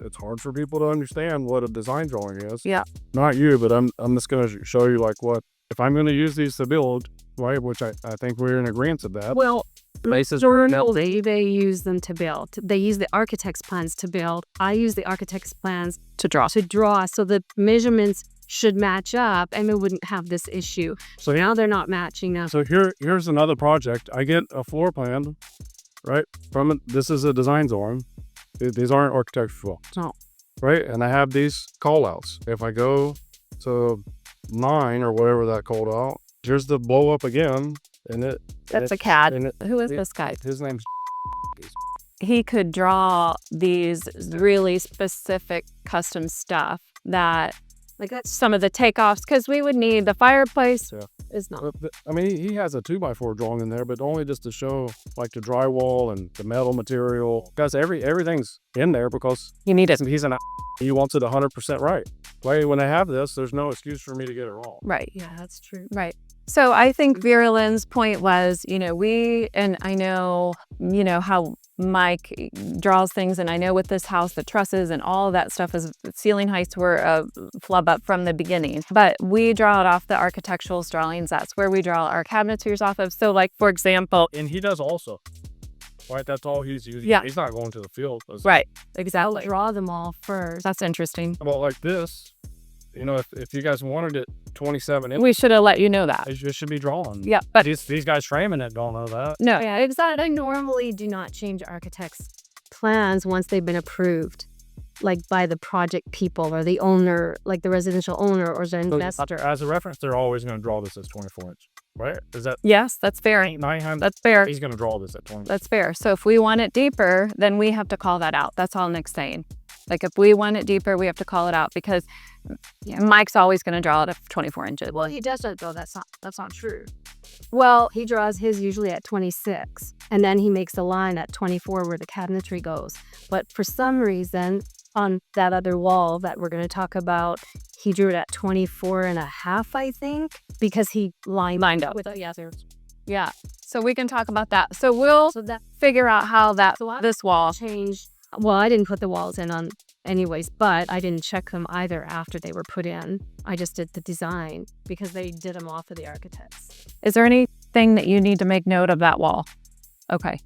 it's hard for people to understand what a design drawing is. Yeah. Not you, but I'm just going to show you like what, if I'm going to use these to build, right, which I think we're in agreement of that. Well, Basis Normally, they use them to build. They use the architect's plans to build. I use the architect's plans to draw. so the measurements should match up and we wouldn't have this issue. So Now they're not matching up. So here's another project. I get a floor plan, right? From it. This is a design drawing. These aren't architectural. No. Right? And I have these call outs. If I go to 9 or whatever that called out, here's the blow up again. That's a CAD. Who is this guy? His name's He could draw these really specific custom stuff that, Like that's some of the takeoffs, because we would need the fireplace. Yeah. Is not. I mean, he has a 2x4 drawing in there, but only just to show like the drywall and the metal material. Guys, everything's in there because You need it. he's he wants it 100% right. Right? When I have this, there's no excuse for me to get it wrong. Right. yeah, that's true. Right. So I think Vera Lynn's point was, and I know, how Mike draws things, and I know with this house, the trusses and all of that stuff is ceiling heights were a flub up from the beginning. But we draw it off the architectural drawings. That's where we draw our cabinetries off of. So like, for example, And he does also. Right? That's all he's using. Yeah. He's not going to the field. right. I'll Exactly. draw them all first. That's interesting. About like this, if you guys wanted it 27 inches, We should have let you know that. it should be drawn. Yeah. But These guys framing it don't know that. no. Yeah, exactly. I normally do not change architects' plans once they've been approved, like by the project people or the owner, like the residential owner or the investor. As a reference, they're always going to draw this as 24 inch. Right? Is that Yes, that's fair. 900? That's fair. He's going to draw this at 20. That's fair. So if we want it deeper, then we have to call that out. That's all Nick's saying. Like if we want it deeper, we have to call it out because Mike's always going to draw it at 24 inches. Well, he doesn't though. That's not true. Well, he draws his usually at 26, and then he makes a line at 24 where the cabinetry goes. But for some reason, on that other wall that we're going to talk about, he drew it at 24 and a half, I think, because he lined up with Yeah. So we can talk about that. So we'll so that figure out how this wall. changed. Well, I didn't put the walls in on anyways, but I didn't check them either after they were put in. I just did the design because they did them off of the architects. Is there anything that you need to make note of that wall? Okay.